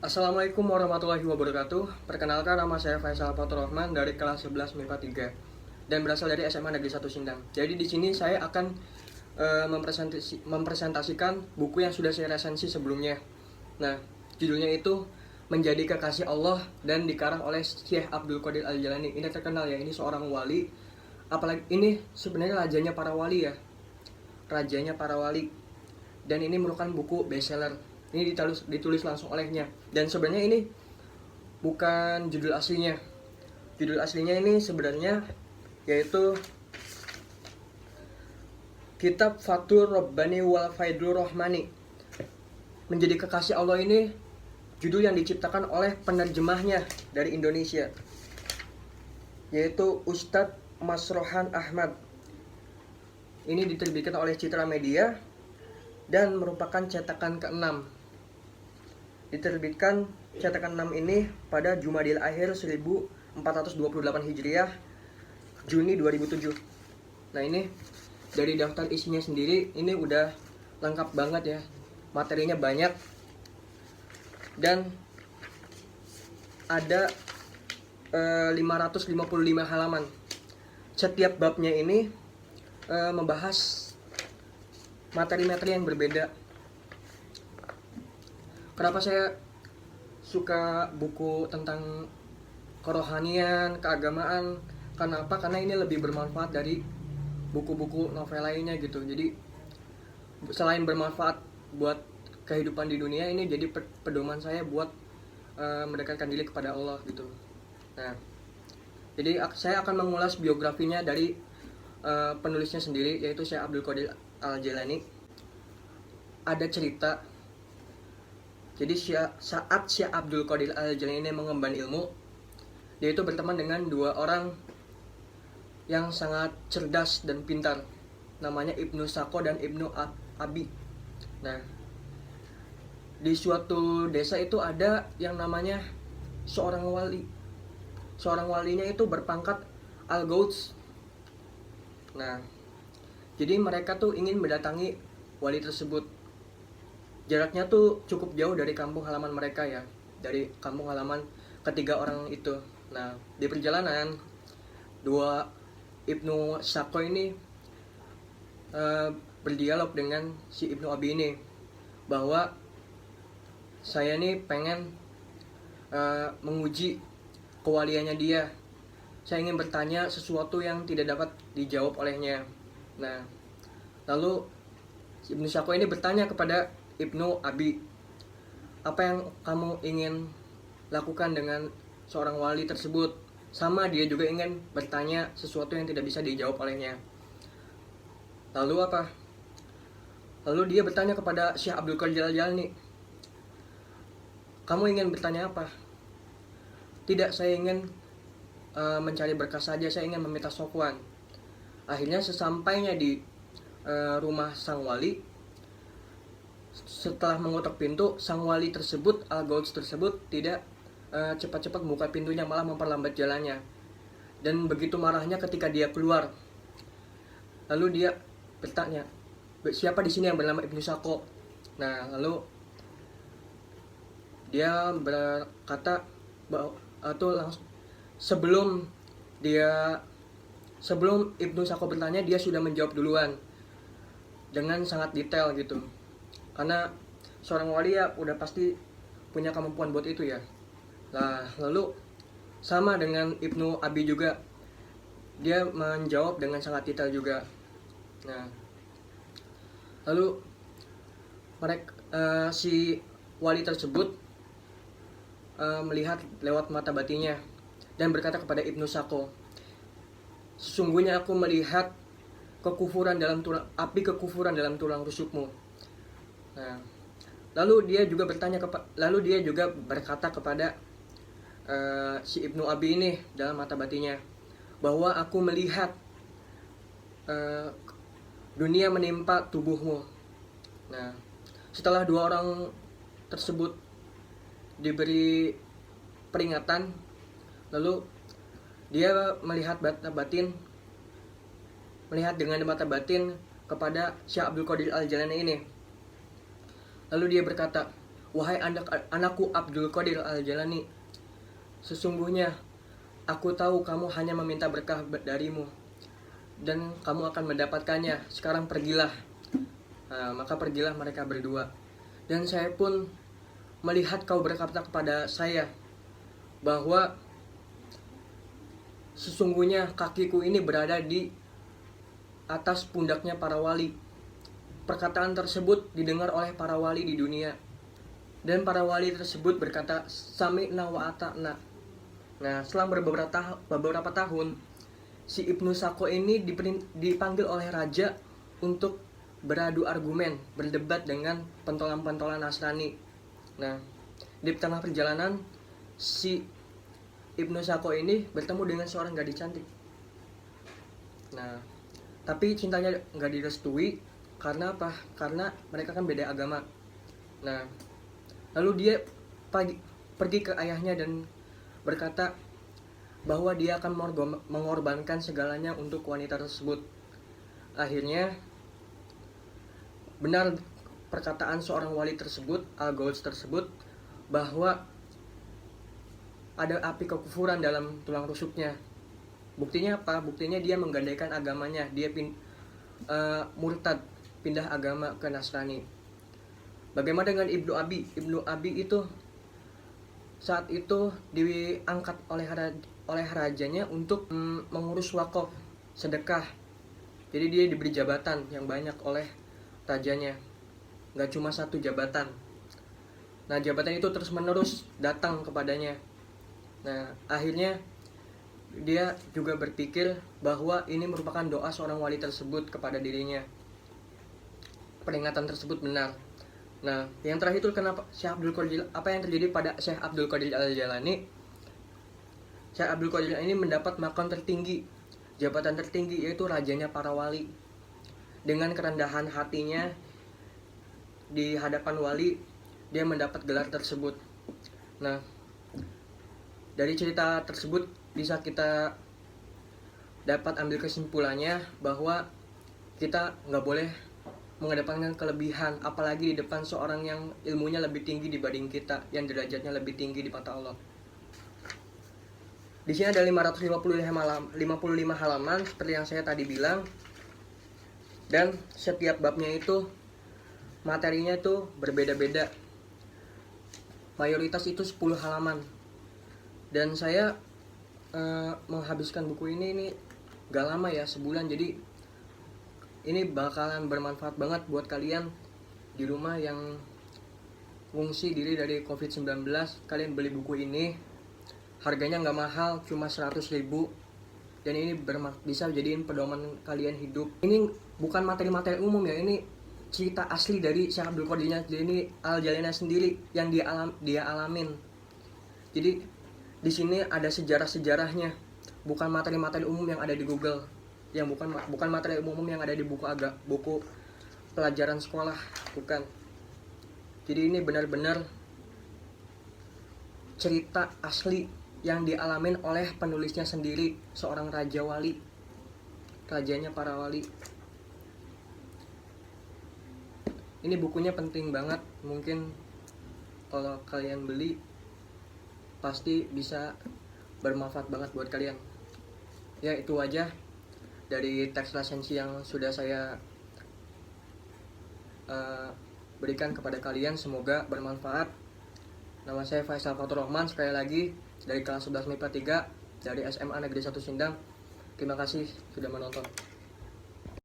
Assalamualaikum warahmatullahi wabarakatuh. Perkenalkan, nama saya Faisal Faturrahman dari kelas 11 MIPA 3 dan berasal dari SMA Negeri 1 Sindang. Jadi di sini saya akan mempresentasikan buku yang sudah saya resensi sebelumnya. Nah, judulnya itu Menjadi Kekasih Allah dan dikarang oleh Syekh Abdul Qadir Al-Jailani. Ini terkenal ya, ini seorang wali. Apalagi ini sebenarnya rajanya para wali ya. Rajanya para wali. Dan ini merupakan buku bestseller. Ini ditulis langsung olehnya. Dan sebenarnya ini bukan judul aslinya. Judul aslinya ini sebenarnya yaitu Kitab Fathur Rabbani wal Faidul Rahmani. Menjadi Kekasih Allah ini judul yang diciptakan oleh penerjemahnya dari Indonesia, yaitu Ustadz Masrohan Ahmad. Ini diterbitkan oleh Citra Media dan merupakan cetakan ke-6. Diterbitkan cetakan 6 ini pada Jumadil Akhir 1428 Hijriah, Juni 2007. Nah, ini dari daftar isinya sendiri ini udah lengkap banget ya. Materinya banyak dan ada 555 halaman. Setiap babnya ini membahas materi-materi yang berbeda. Kenapa saya suka buku tentang kerohanian, keagamaan? Kenapa? Karena ini lebih bermanfaat dari buku-buku novel lainnya gitu. Jadi selain bermanfaat buat kehidupan di dunia, ini jadi pedoman saya buat mendekatkan diri kepada Allah gitu. Nah, jadi saya akan mengulas biografinya dari penulisnya sendiri, yaitu Syekh Abdul Qadir Al-Jailani. Ada cerita. Jadi saat Syekh Abdul Qadir Al-Jailani ini mengemban ilmu, dia itu berteman dengan dua orang yang sangat cerdas dan pintar, namanya Ibnu Sako dan Ibnu Abi. Nah, di suatu desa itu ada yang namanya seorang wali. Seorang walinya itu berpangkat Al-Gauts. Nah, jadi mereka tuh ingin mendatangi wali tersebut. Jaraknya tuh cukup jauh dari kampung halaman mereka ya, dari kampung halaman ketiga orang itu. Nah, di perjalanan dua Ibnu Sako ini berdialog dengan si Ibnu Abi ini bahwa saya nih pengen menguji kewaliannya dia. Saya ingin bertanya sesuatu yang tidak dapat dijawab olehnya. Nah, lalu Ibnu Sako ini bertanya kepada Ibnu Abi, apa yang kamu ingin lakukan dengan seorang wali tersebut? Sama, dia juga ingin bertanya sesuatu yang tidak bisa dijawab olehnya. Lalu apa? Lalu dia bertanya kepada Syekh Abdul Qadir Al-Jailani, kamu ingin bertanya apa? Tidak, saya ingin mencari berkah saja, saya ingin meminta sokwan. Akhirnya sesampainya di rumah sang wali, setelah mengetuk pintu, sang wali tersebut, Al-Gauts tersebut, tidak cepat-cepat membuka pintunya, malah memperlambat jalannya. Dan begitu marahnya ketika dia keluar. Lalu dia bertanya, siapa di sini yang bernama Ibnu Sako? Nah, lalu dia berkata bahwa langsung sebelum Ibnu Sako bertanya, dia sudah menjawab duluan dengan sangat detail gitu. Karena seorang wali ya udah pasti punya kemampuan buat itu ya. Nah, lalu sama dengan Ibnu Abi juga, dia menjawab dengan sangat detail juga. Nah, lalu si wali tersebut melihat lewat mata batinnya dan berkata kepada Ibnu Sako, sesungguhnya aku melihat api kekufuran dalam tulang rusukmu. Nah, lalu dia juga berkata kepada si Ibnu Abi ini dalam mata batinnya bahwa aku melihat dunia menimpa tubuhmu. Nah, setelah dua orang tersebut diberi peringatan, lalu dia melihat dengan mata batin kepada Syekh Abdul Qadir Al-Jailani ini. Lalu dia berkata, Wahai anakku Abdul Qadir Al-Jailani, sesungguhnya aku tahu kamu hanya meminta berkah darimu, dan kamu akan mendapatkannya. Sekarang pergilah. Nah, maka pergilah mereka berdua. Dan saya pun melihat kau berkata kepada saya bahwa sesungguhnya kakiku ini berada di atas pundaknya para wali. Perkataan tersebut didengar oleh para wali di dunia, dan para wali tersebut berkata sami'na wa ata'na. Nah, setelah beberapa tahun, si Ibnu Sako ini dipanggil oleh raja untuk beradu argumen, berdebat dengan pentolan-pentolan Nasrani. Nah, di tengah perjalanan, si Ibnu Sako ini bertemu dengan seorang gadis cantik. Nah, tapi cintanya nggak direstui. Karena apa? Karena mereka kan beda agama. Nah, lalu dia pergi ke ayahnya dan berkata bahwa dia akan mengorbankan segalanya untuk wanita tersebut. Akhirnya benar perkataan seorang wali tersebut, Al-Ghaus tersebut, bahwa ada api kekufuran dalam tulang rusuknya. Buktinya apa? Buktinya dia menggadaikan agamanya. Dia murtad, pindah agama ke Nasrani. Bagaimana dengan Ibnu Abi? Ibnu Abi itu saat itu diangkat oleh rajanya untuk mengurus wakaf, sedekah. Jadi dia diberi jabatan yang banyak oleh rajanya. Gak cuma satu jabatan. Nah, jabatan itu terus menerus datang kepadanya. Nah, akhirnya dia juga berpikir bahwa ini merupakan doa seorang wali tersebut kepada dirinya. Peringatan tersebut benar. Nah, yang terakhir itu kenapa apa yang terjadi pada Syekh Abdul Qadir Al-Jailani? Syekh Abdul Qadir ini mendapat makam tertinggi, jabatan tertinggi, yaitu rajanya para wali. Dengan kerendahan hatinya di hadapan wali, dia mendapat gelar tersebut. Nah, dari cerita tersebut bisa kita dapat ambil kesimpulannya bahwa kita nggak boleh mengedepankan kelebihan, apalagi di depan seorang yang ilmunya lebih tinggi dibanding kita, yang derajatnya lebih tinggi di mata Allah. Di sini ada 555 halaman seperti yang saya tadi bilang, dan setiap babnya itu materinya itu berbeda-beda. Mayoritas itu 10 halaman. Dan saya menghabiskan buku ini gak lama ya, sebulan. Jadi ini bakalan bermanfaat banget buat kalian di rumah yang ngungsi diri dari COVID-19. Kalian beli buku ini, harganya gak mahal, cuma 100.000. Dan ini bisa jadiin pedoman kalian hidup. Ini bukan materi-materi umum ya, ini cerita asli dari Syekh Abdul Qadir Al-Jailani sendiri yang dia alamin. Jadi di sini ada sejarah-sejarahnya, bukan materi-materi umum yang ada di Google, yang bukan materi umum yang ada di buku pelajaran sekolah, bukan. Jadi ini benar-benar cerita asli yang dialamin oleh penulisnya sendiri, seorang raja wali, rajanya para wali. Ini bukunya penting banget, mungkin kalau kalian beli pasti bisa bermanfaat banget buat kalian. Ya, itu aja dari teks resensi yang sudah saya berikan kepada kalian. Semoga bermanfaat. Nama saya Faisal Fatur Rahman, sekali lagi dari kelas 11 MIPA 3 dari SMA Negeri 1 Sindang. Terima kasih sudah menonton.